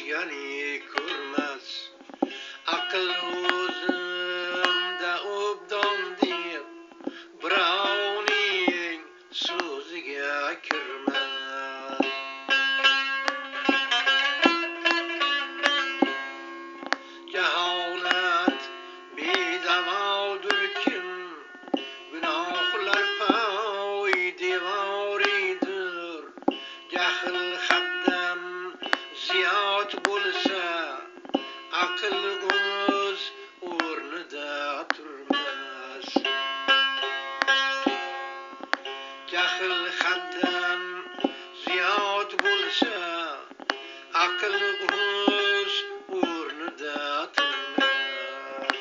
o'zgani ko'rmas. Aql o'zimda obdon deb birovning so'ziga kirmas. Jaholat bedavodir kim, gunohlar poy devoridir. Jahl haddan ziyod bo'lsa, aql o'z o'rnida turmas. Jahl haddan ziyod bo'lsa, aql o'z o'rnida turmas.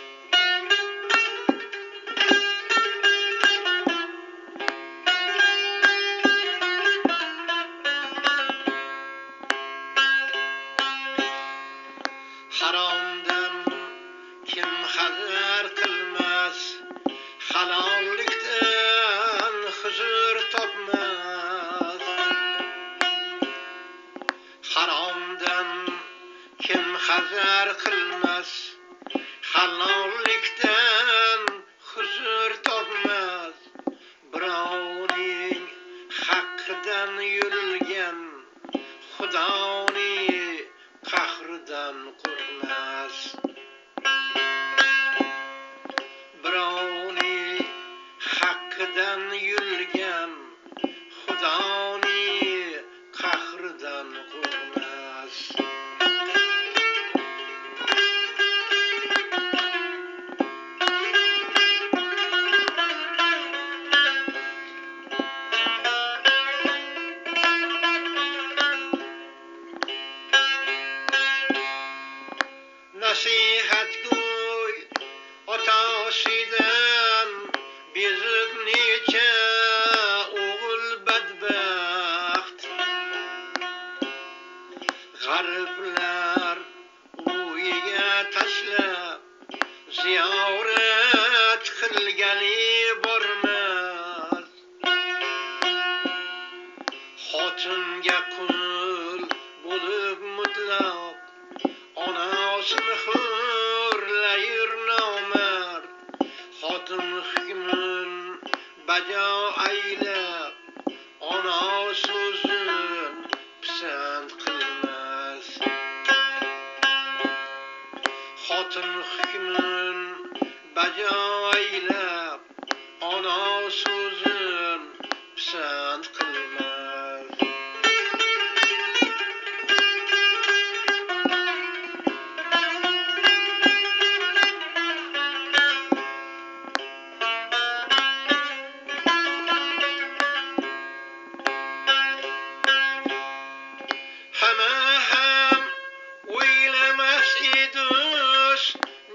Haromdan kim hazar qilmas, halollikdan huzur topmas. Haromdan kim hazar qilmas, halollikdan huzur topmas. Birovning haqqidan yurilgan Xudoning qahridan qo'rqmas. Birovning haqqidan yurilgan Xudoning qahridan qo'rqmas. Nasihat go'y otasidan bezib necha o'g'il badbaxt. G'ariblar uyiga tashlab ziyorat qilgani bormas. Xotinga qul bo'lib mutlaq onasini hurlayir nomard. Xotin hukmin bajo aylab ona so'zin pisand qilmas. Xotin hukmin bajo aylab ona so'zin pisand qilmas.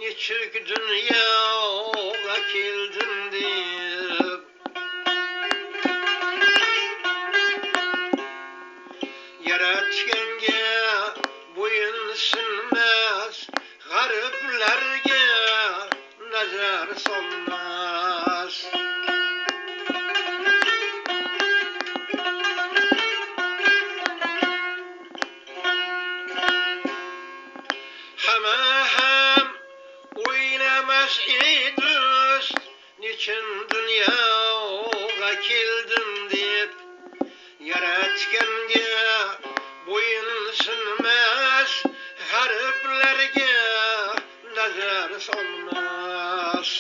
Nechuk dunyoga keldim deb, yaratganga bo'yin sinmas, g'ariblarga nazar solmas. Nechun dunyoga keldim deb, yaratganga bo'yin sinmas, g'ariblarga nazar solmas.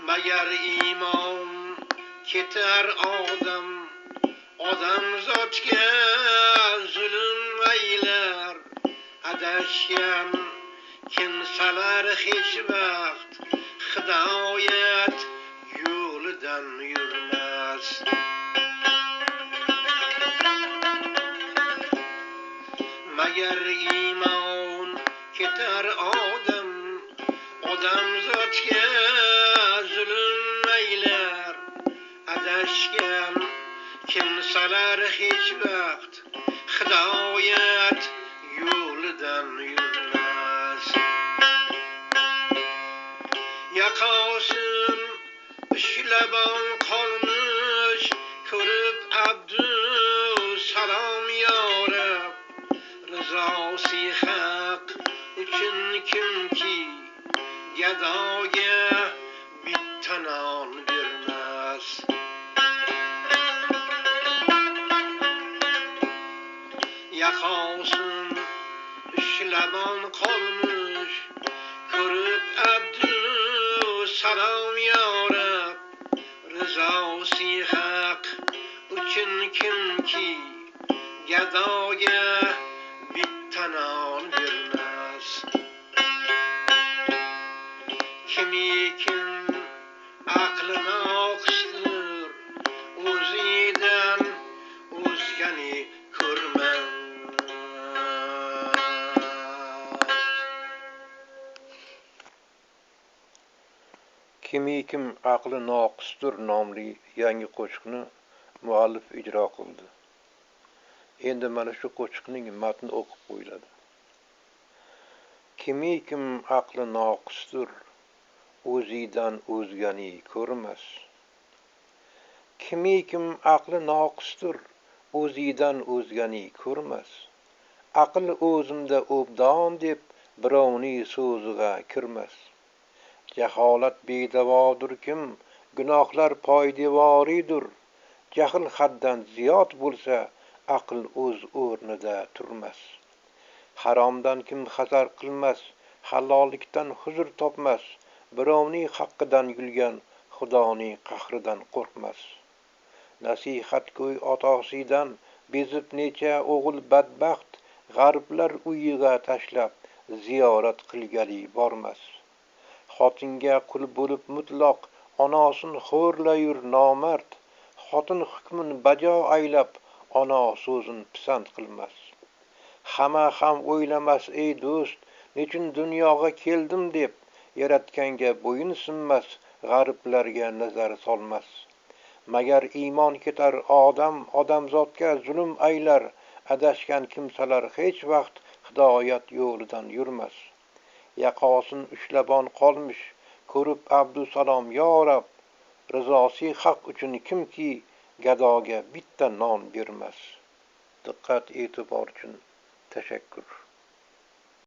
Magar iymon ketar odam zotga zulm aylar. Adashgan kimsalar hech vaqt hidoyat yo'lidan yurmas. Magar iymon ketar odam zotga zulm aylar. Adashgan kimsalar hech vaqt hidoyat yo'lidan yurmas. Yaqosin ushlab qolmish ko'rib Abdul salom yorib, rizosi haq uchun kimki gadoga bitta non bermas. Yaqosin ushlabon qolmish, ko'rib abdu salom yorib, rizosi haq uchun kimki gadoga bitta non bermas. Kimikin aqli noqisdir, o'zidan o'zgani ko'rmas. Kimikim aqli noqisdir nomli yangi qo'shiqni muallif ijro qildi. Endi mana shu qo'shiqning matni o'qib qo'yiladi. Kimikim aqli noqisdir, o'zidan o'zgani ko'rmas. Kimikim aqli noqisdir, o'zidan o'zgani ko'rmas. Aql o'zimda obdon deb birovning so'ziga kirmas. Jaholat bedavodir kim, gunohlar poydevoridir. Jahl haddan ziyod bo'lsa, aql o'z o'rnida turmas. Haromdan kim hazar qilmas, halollikdan huzur topmas. Birovning haqqidan yulgan, xudoning qahridan qo'rqmas. Nasihat ko'y otasidan bezib necha o'g'il badbaxt, g'arblar uyiga tashlab ziyorat qilgali bormas. Xotinga qul bo'lib mutloq, onasin xo'rlayur nomard. Xotin hukmin bajo aylab, ona so'zin pisand qilmas. Hamma ham o'ylamas ey do'st, nechun dunyoga keldim deb, yaratganga bo'yin sinmas, g'arblarga nazar solmas. Magar iymon ketar odamzodga zulm aylar, adashgan kimsalar hech vaqt hidoyat yo'lidan yurmas. Yaqosin ushlabon qolmish, ko'rib Abdusalom yorab, rizosi haq uchun kimki gadoga bitta non bermas. Diqqat e'tibor uchun tashakkur.